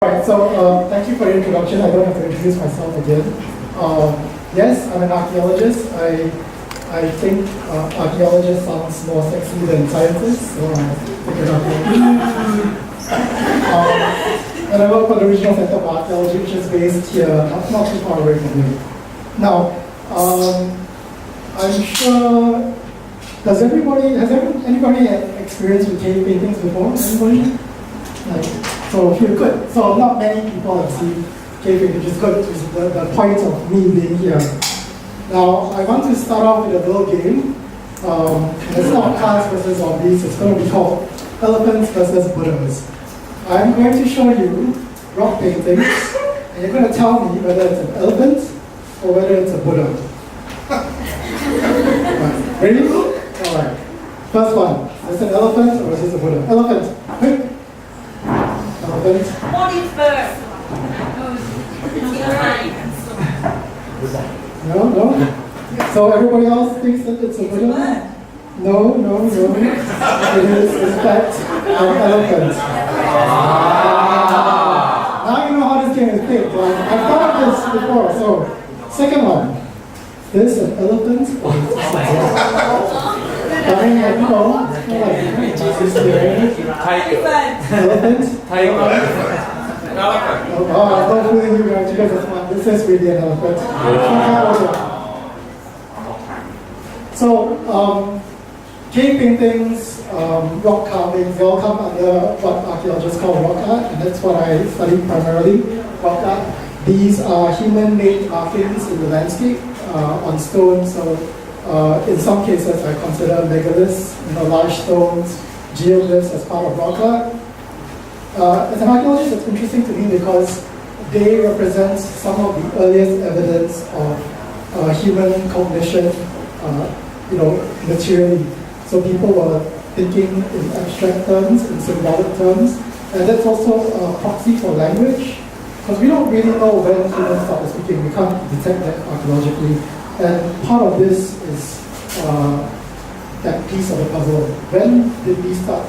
Right, so thank you for the introduction. I don't have to introduce myself again. Yes, I'm an archaeologist. I think archaeologist sounds more sexy than scientist, so I'll pick it up. And I work for the Regional Center for Archaeology, which is based here, not too far away from me. Now, I'm sure, has anybody had experience with cave paintings before? Anybody? So if you're good. So not many people have seen cave painting, which is good, which is the point of me being here. Now, I want to start off with a little game. It's not cars versus zombies, it's going to be called elephants versus Buddhas. I'm going to show you rock paintings, and you're going to tell me whether it's an elephant or whether it's a Buddha. Right. Ready? Alright. First one. Is it an elephant or is it a Buddha? Elephant. Quick. Elephant. What is first? No? So everybody else thinks that it's a Buddha? No. It is, in fact, an elephant. Now you know how this game is played. I've thought of this before. So, second one. This an elephant or is this a Buddha? I mean, like, you know, elephant? Tiger. Oh, I'm not fooling you guys. You guys are smart. This is really an elephant. So, cave paintings, rock carvings, they all come under what archaeologists call rock art, and that's what I study primarily, rock art. These are human-made markings in the landscape on stone. So, in some cases, I consider megaliths, large stones, geoglyphs as part of rock art. As an archaeologist, it's interesting to me because they represent some of the earliest evidence of human cognition, materially. So people were thinking in abstract terms, in symbolic terms, and that's also a proxy for language, because we don't really know when humans started speaking. We can't detect that archaeologically, and part of this is that piece of the puzzle. When did we start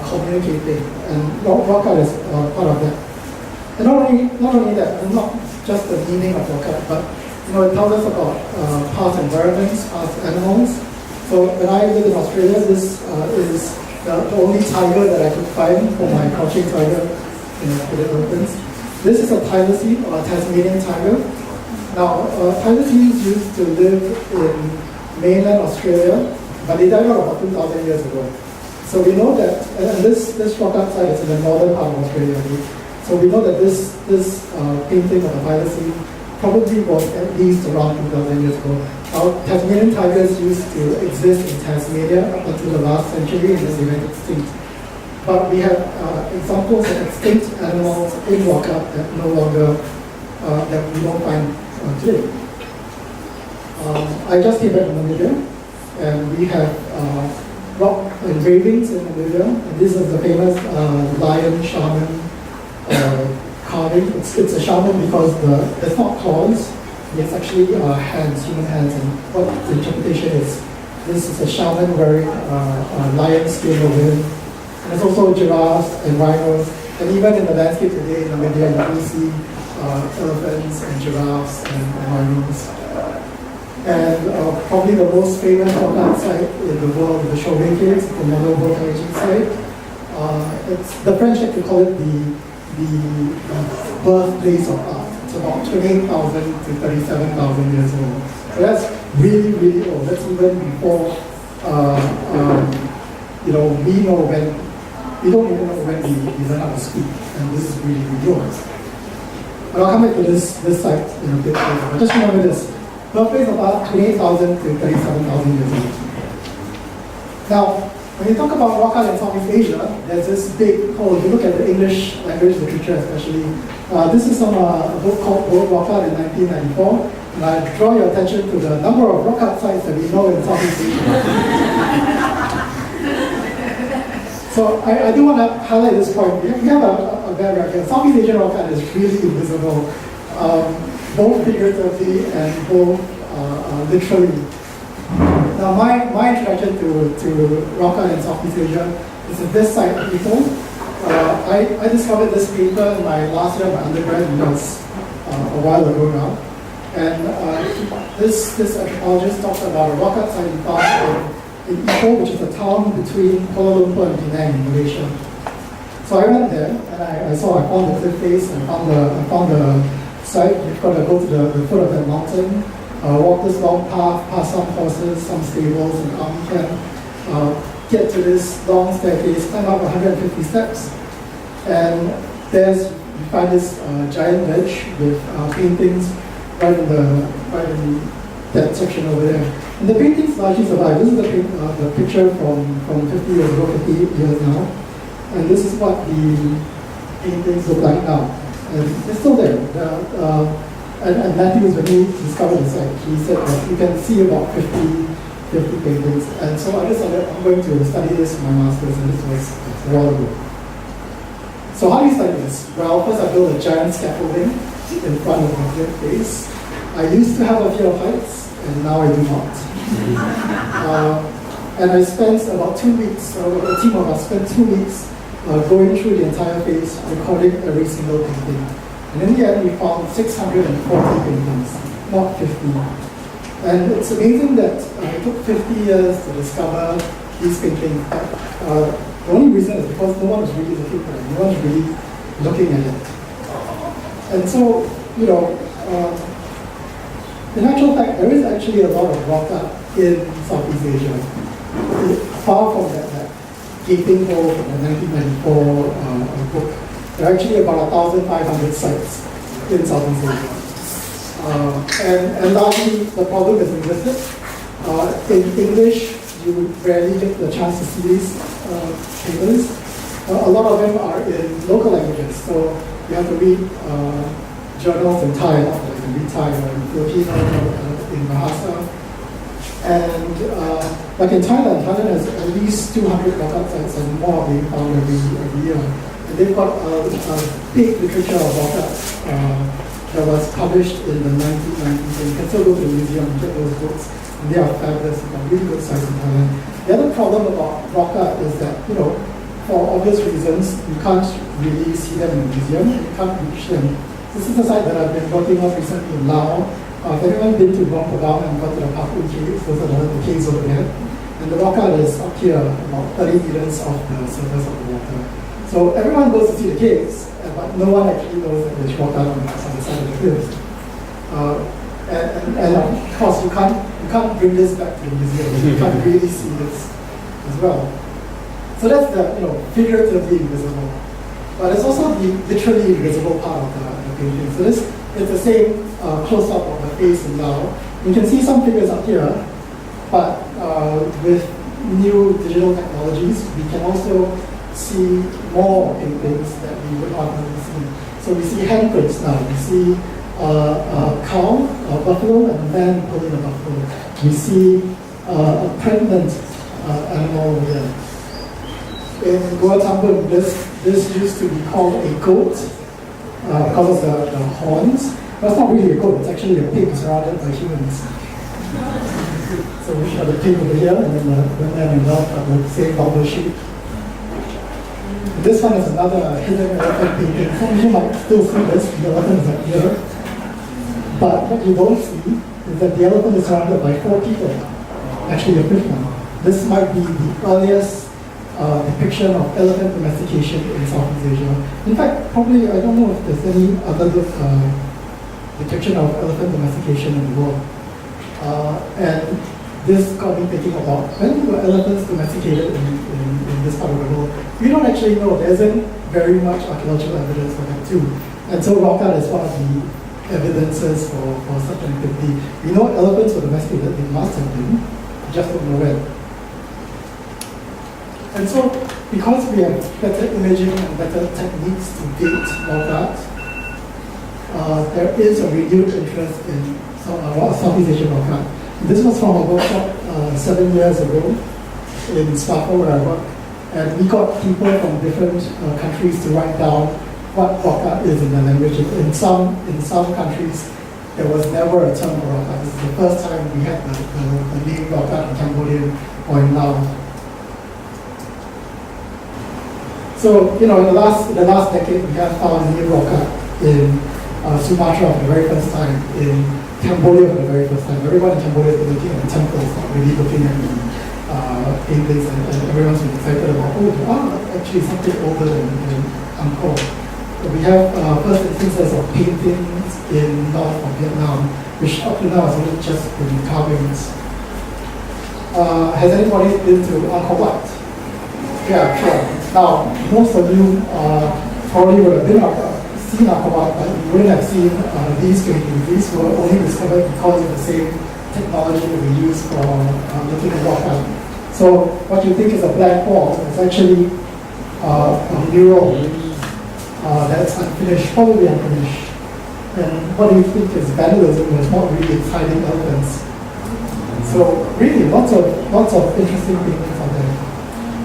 communicating? And rock art is part of that. And not only that, and not just the meaning of rock art, but it tells us about past environments, past animals. So when I lived in Australia, this is the only tiger that I could find for my crouching tiger for the elephants. This is a thylacine, or a Tasmanian tiger. Now, thylacines used to live in mainland Australia, but they died out about 2,000 years ago. So we know that, and this rock art site is in the northern part of Australia. So we know that this painting of a thylacine probably was at least around 2,000 years ago. Now, Tasmanian tigers used to exist in Tasmania up until the last century, and then they went extinct. But we have examples of extinct animals in rock art that no longer, that we don't find today. I just came back from Namibia, and we have rock engravings in Namibia. And this is the famous lion shaman carving. It's a shaman because it's not claws, it's actually hands, human hands. And what the interpretation is, this is a shaman wearing a lion skin over him. And there's also giraffes and rhinos. And even in the landscape today in Namibia, you will see elephants and giraffes and rhinos. And probably the most famous rock art site in the world is the Chauvet Caves, the modern volcanology site. The French like to call it the birthplace of art. It's about 28,000 to 37,000 years old. So that's really, really old. That's even before we don't even know when we learn how to speak. And this is really, really old. But I'll come back to this site in a bit later. But just remember this. Birthplace of art, 28,000 to 37,000 years old. Now, when you talk about rock art in Southeast Asia, there's this big hole. If you look at the English language literature especially, this is from a book called World Rock Art in 1994, and I draw your attention to the number of rock art sites that we know in Southeast Asia. So I do want to highlight this point. We have a bad record. Southeast Asian rock art is really invisible, both figuratively and both literally. Now, my introduction to rock art in Southeast Asia is at this site, Mahidol. I discovered this paper in my last year of my undergrad, and that's a while ago now. And this anthropologist talks about a rock art site in Ipoh, which is a town between Kuala Lumpur and Penang in Malaysia. So I went there, and I found the cliff face, and I found the site. You've got to go to the foot of that mountain, walk this long path, past some horses, some stables, and army camp, get to this long staircase, climb up 150 steps, and you find this giant ledge with paintings right in that section over there. And the paintings largely survive. This is the picture from 50 years ago, 58 years now. And this is what the paintings look like now. And it's still there. And Matthews, when he discovered the site, he said that you can see about 50 paintings. And so I decided I'm going to study this in my master's, and this was a while ago. So how do you study this? Well, first I built a giant scaffolding in front of my cliff face. I used to have a fear of heights, and now I do not. And I spent about 2 weeks, a team of us spent 2 weeks going through the entire face, recording every single painting. And in the end, we found 640 paintings, not 50. And it's amazing that it took 50 years to discover these paintings. The only reason is because no one was really looking for it. No one was really looking at it. And so, in actual fact, there is actually a lot of rock art in Southeast Asia. Far from that gaping hole from the 1994 book. There are actually about 1,500 sites in Southeast Asia. And largely, the problem is linguistic. In English, you would rarely get the chance to see these papers. A lot of them are in local languages, so you have to read journals in Thai, not like in Thai or in Filipino or in Bahasa. And like in Thailand has at least 200 rock art sites, and more are being found every year. And they've got a big literature of rock art that was published in the 1990s, and you can still go to the museum and get those books. And they are fabulous. They've got really good sites in Thailand. The other problem about rock art is that, for obvious reasons, you can't really see them in the museum, and you can't reach them. This is a site that I've been working on recently in Laos. If anyone been to Luang Prabang and got to the Papu caves, those are the caves over there. And the rock art is up here, about 30 meters off the surface of the water. So everyone goes to see the caves, but no one actually knows that there's rock art on the side of the cliffs. And of course, you can't bring this back to the museum. You can't really see this as well. So that's the figuratively invisible. But it's also the literally invisible part of the painting. So it's the same close-up of the face in Lao. You can see some figures up here, but with new digital technologies, we can also see more paintings that we would ordinarily see. So we see handprints now. We see a cow, a buffalo, and a man pulling a buffalo. We see a pregnant animal over there. In Goa Tambun, this used to be called a goat because of the horns. But it's not really a goat, it's actually a pig surrounded by humans. So we have the pig over here, and then the man and dog are the same double sheep. This one is another hidden elephant painting. Some of you might still see this, the elephant is up here. But what you don't see is that the elephant is surrounded by 4 people. Actually, a fifth one. This might be the earliest depiction of elephant domestication in Southeast Asia. In fact, probably, I don't know if there's any other depiction of elephant domestication in the world. And this got me thinking about when were elephants domesticated in this part of the world. We don't actually know. There isn't very much archaeological evidence for that too. And so rock art is one of the evidences for such an activity. We know elephants were domesticated, they must have been, just don't know when. And so, because we have better imaging and better techniques to date rock art, there is a renewed interest in Southeast Asian rock art. This was from a workshop 7 years ago in Sparkle where I work, and we got people from different countries to write down what rock art is in their language. In some countries, there was never a term for rock art. This is the first time we had the name rock art in Cambodian or in Laos. So, in the last decade, we have found a new rock art in Sumatra for the very first time, in Cambodia for the very first time. Everyone in Cambodia is looking at the temples, not really looking at the paintings, and everyone's been excited about, actually something older than Angkor. We have first instances of paintings in north of Vietnam, which up to now has only just been carvings. Has anybody been to Angkor Wat? Yeah, sure. Now, most of you probably would have seen Angkor Wat, but you wouldn't have seen these paintings. These were only discovered because of the same technology that we use for looking at rock art. So, what you think is a black wall is actually a mural that's unfinished, probably unfinished. And what do you think is vandalism was not really hiding elephants. So really lots of interesting things out there.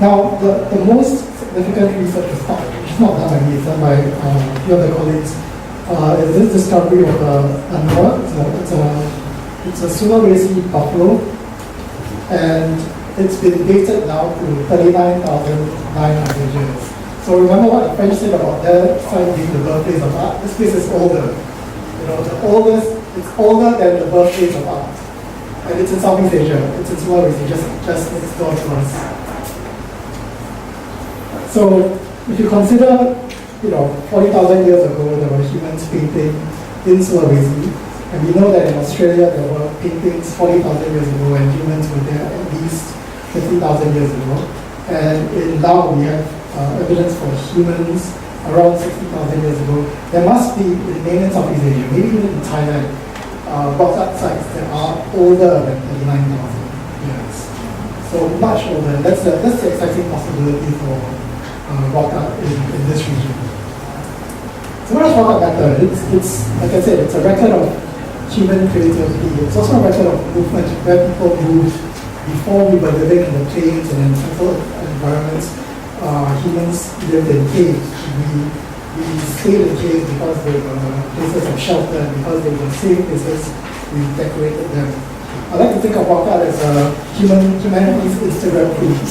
Now the most significant research is not done by me, it's done by a few other colleagues, is this discovery of Anua. It's a Sulawesi buffalo, and it's been dated now to 39,900 years. So remember what the French said about their site being the birthplace of art? This place is older. It's older than the birthplace of art. And it's in Southeast Asia. It's in Sulawesi, just next door to us. So if you consider, 40,000 years ago, there were humans painting in Sulawesi. And we know that in Australia, there were paintings 40,000 years ago, and humans were there at least 50,000 years ago. And in Laos, we have evidence for humans around 60,000 years ago. There must be in mainland Southeast Asia, maybe even in Thailand, rock art sites that are older than 39,000 years. So much older. That's the exciting possibility for rock art in this region. So what is rock art matter? It's like I said, it's a record of human creativity. It's also a record of movement, where people moved before we were living in the plains and in settled environments. Humans lived in caves. We stayed in caves because they were places of shelter, and because they were safe places, we decorated them. I like to think of rock art as humanity's Instagram feed.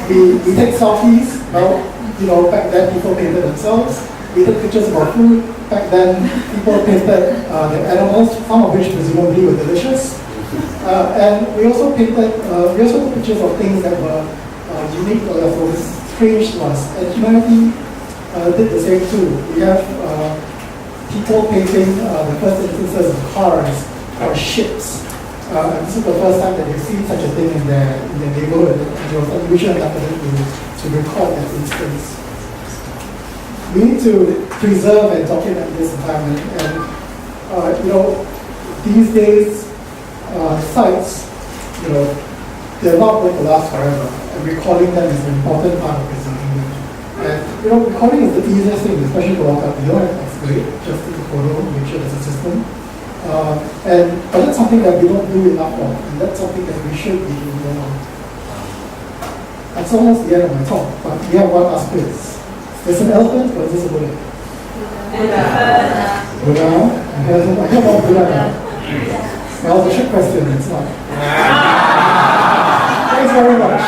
We take selfies. Back then people painted themselves. We took pictures of our food. Back then people painted their animals, some of which presumably were delicious. And we also took pictures of things that were unique or that was strange to us. And humanity did the same too. We have people painting the first instances of cars or ships. And this is the first time that they've seen such a thing in their neighborhood. And it was unusual enough for them to record that instance. We need to preserve and document this environment. And these days, sites, they're not going to last forever. And recording them is an important part of preserving them. And recording is the easiest thing, especially for rock art. You don't have to excavate, just take a photo, make sure there's a system. But that's something that we don't do enough of, and that's something that we should be doing more of. That's almost the end of my talk, but we have one last quiz. There's an elephant, or is this a Buddha? Buddha? I hear about Buddha now. Well, it's a trick question, it's not. Thanks very much.